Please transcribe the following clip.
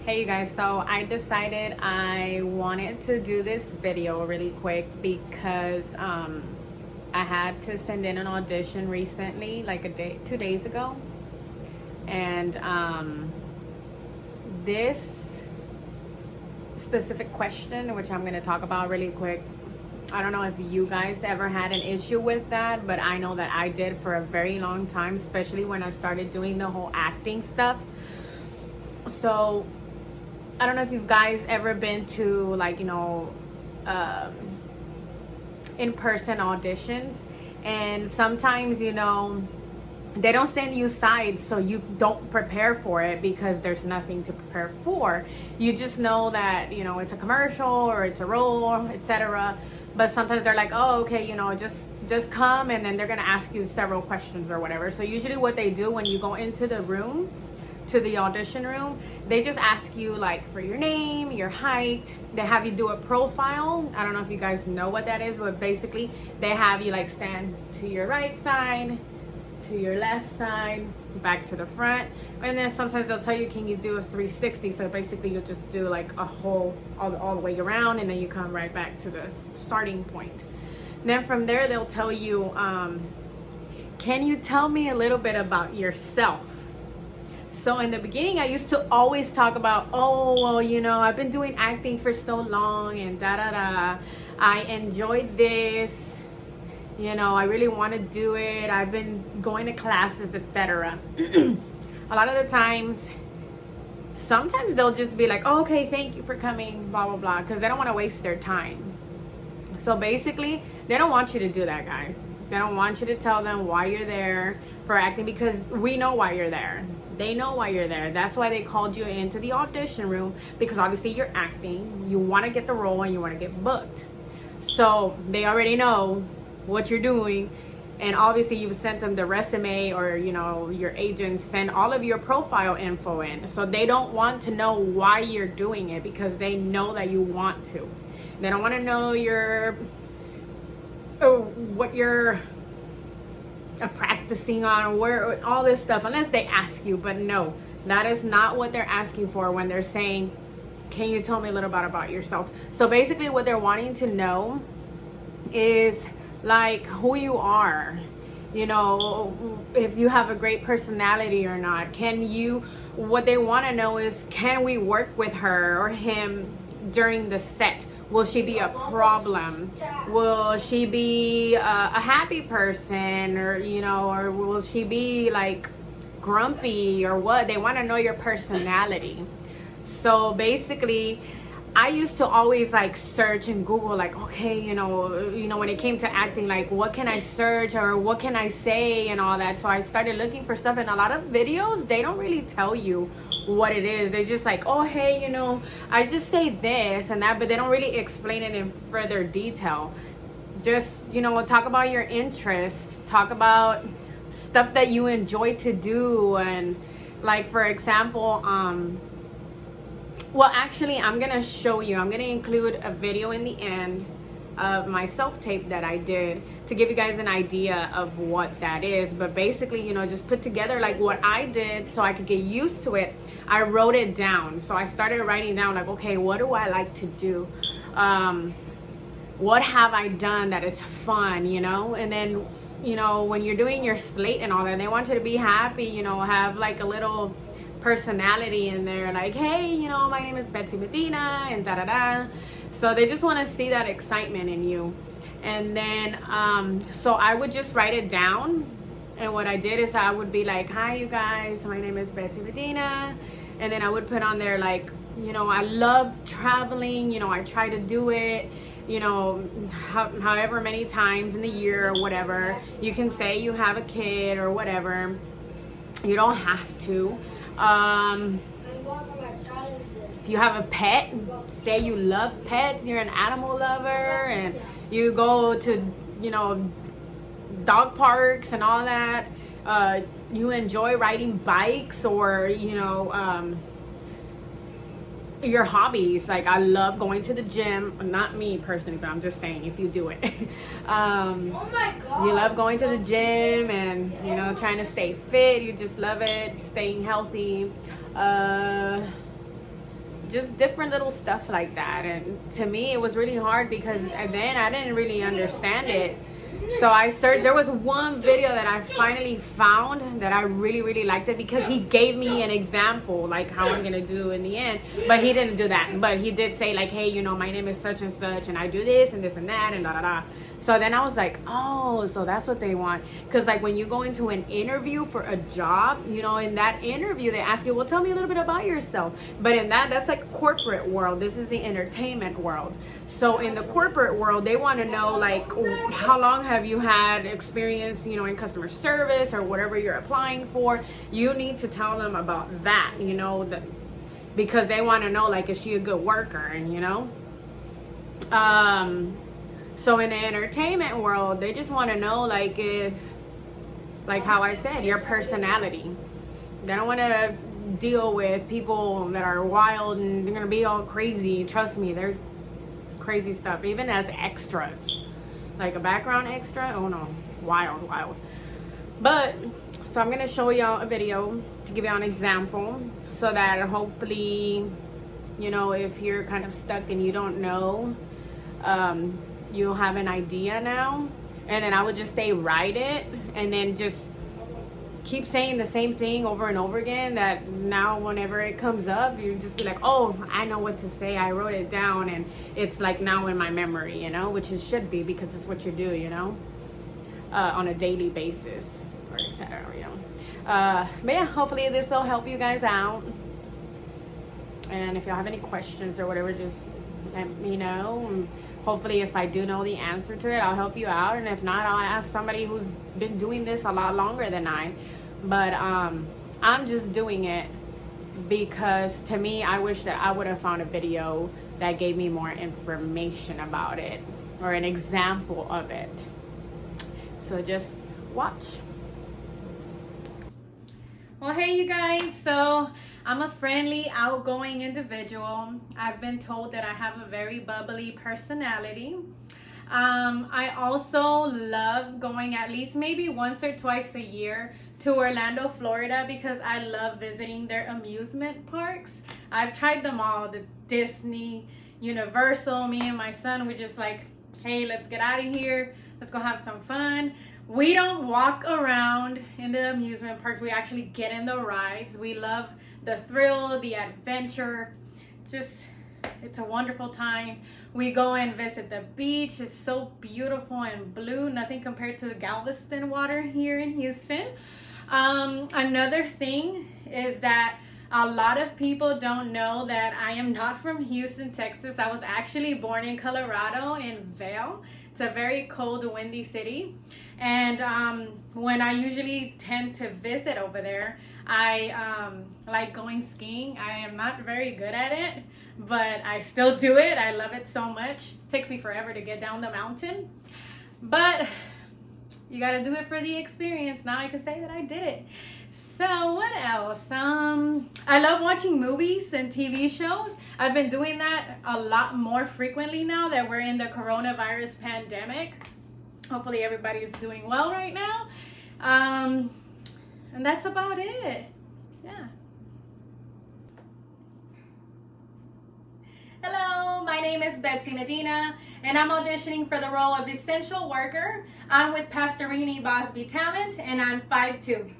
Hey you guys, so I decided I wanted to do this video really quick because I had to send in an audition recently, like 2 days ago. And this specific question, which I'm going to talk about really quick, I don't know if you guys ever had an issue with that, but I know that I did for a very long time, especially when I started doing the whole acting stuff. So I don't know if you guys ever been to in-person auditions, and sometimes they don't send you sides, so you don't prepare for it because there's nothing to prepare for. You just know that it's a commercial or it's a role, etc. But sometimes they're like, oh, okay, just come, and then they're gonna ask you several questions or whatever. So usually what they do when you go into the room, to the audition room, they just ask you like for your name, your height. They have you do a profile. I don't know if you guys know what that is, but basically they have you like stand to your right side, to your left side, back to the front, and then sometimes they'll tell you, can you do a 360? So basically you'll just do like a whole all the way around, and then you come right back to the starting point. Then from there they'll tell you, can you tell me a little bit about yourself? So in the beginning, I used to always talk about, oh, well, I've been doing acting for so long and da-da-da. I enjoyed this. I really want to do it. I've been going to classes, etc. A lot of the times, sometimes they'll just be like, oh, okay, thank you for coming, blah, blah, blah, because they don't want to waste their time. So basically, they don't want you to do that, guys. They don't want you to tell them why you're there for acting, because we know why you're there. They know why you're there. That's why they called you into the audition room, because obviously you're acting. You want to get the role and you want to get booked. So they already know what you're doing. And obviously you've sent them the resume, or, your agent sent all of your profile info in. So they don't want to know why you're doing it, because they know that you want to. They don't want to know what you're practicing on, where all this stuff, unless they ask you. But no, that is not what they're asking for when they're saying, can you tell me a little bit about yourself? So basically what they're wanting to know is like who you are, if you have a great personality or not. What they want to know is, can we work with her or him during the set? Will she be a problem? Will she be a happy person, or will she be like grumpy or what? They want to know your personality. So basically, I used to always like search and Google, like, okay, when it came to acting, like what can I search or what can I say and all that. So I started looking for stuff, and a lot of videos, they don't really tell you what it is. They just like, oh, hey, I just say this and that, but they don't really explain it in further detail. Just, talk about your interests, talk about stuff that you enjoy to do. And like, for example, well, actually, I'm going to show you. I'm going to include a video in the end of my self-tape that I did to give you guys an idea of what that is. But basically, just put together like what I did so I could get used to it. I wrote it down. So I started writing down like, okay, what do I like to do? What have I done that is fun, And then, when you're doing your slate and all that, they want you to be happy, have like a little personality in there, like, hey, my name is Betsy Medina and da-da-da. So they just want to see that excitement in you. And then so I would just write it down, and what I did is I would be like, hi you guys, my name is Betsy Medina. And then I would put on there like, I love traveling, I try to do it, however many times in the year or whatever. You can say you have a kid or whatever. You don't have to. If you have a pet, say you love pets, you're an animal lover, and you go to dog parks and all that. You enjoy riding bikes, or your hobbies. Like, I love going to the gym. Not me personally, but I'm just saying if you do it. Oh my God. You love going to the gym and trying to stay fit. You just love it, staying healthy. just different little stuff like that. And to me, it was really hard because then I didn't really understand it. So I searched. There was one video that I finally found that I really, really liked it because he gave me an example, like how I'm gonna do in the end. But he didn't do that. But he did say like, hey, you know, my name is such and such, and I do this and this and that and da da da. So then I was like, oh, so that's what they want. Because like when you go into an interview for a job, you know, in that interview they ask you, well, tell me a little bit about yourself. But in that's like corporate world. This is the entertainment world. So in the corporate world, they want to know like how long have you had experience, you know, in customer service or whatever you're applying for. You need to tell them about that, you know, because they want to know like, is she a good worker? And you know, so in the entertainment world, they just want to know like if, like how I said, your personality. They don't want to deal with people that are wild and they're gonna be all crazy. Trust me, there's crazy stuff even as extras, like a background extra. Oh no, wild. But so I'm gonna show y'all a video to give y'all an example so that hopefully, you know, if you're kind of stuck and you don't know, you'll have an idea now. And then I would just say write it and then just keep saying the same thing over and over again, that now whenever it comes up you just be like, oh, I know what to say, I wrote it down, and it's like now in my memory, you know, which it should be because it's what you do, you know, on a daily basis or etc. You know, but yeah, hopefully this will help you guys out, and if y'all have any questions or whatever, just let me know. And hopefully if I do know the answer to it, I'll help you out, and if not, I'll ask somebody who's been doing this a lot longer than I. But I'm just doing it because to me, I wish that I would have found a video that gave me more information about it or an example of it. So just watch. Well, hey you guys, so I'm a friendly, outgoing individual. I've been told that I have a very bubbly personality. I also love going at least maybe once or twice a year to Orlando, Florida, because I love visiting their amusement parks. I've tried them all, the Disney, Universal. Me and my son, we just like, hey, let's get out of here. Let's go have some fun. We don't walk around in the amusement parks. We actually get in the rides. We love the thrill, the adventure. Just, it's a wonderful time. We go and visit the beach. It's so beautiful and blue. Nothing compared to the Galveston water here in Houston. Another thing is that a lot of people don't know that I am not from Houston, Texas. I was actually born in Colorado, in Vail. It's a very cold, windy city. And when I usually tend to visit over there, I like going skiing. I am not very good at it, but I still do it. I love it so much. It takes me forever to get down the mountain, but you got to do it for the experience. Now I can say that I did it. So what else? I love watching movies and TV shows. I've been doing that a lot more frequently now that we're in the coronavirus pandemic. Hopefully everybody's doing well right now. And that's about it. Yeah. Hello, my name is Betsy Medina, and I'm auditioning for the role of Essential Worker. I'm with Pastorini Bosby Talent, and I'm 5'2".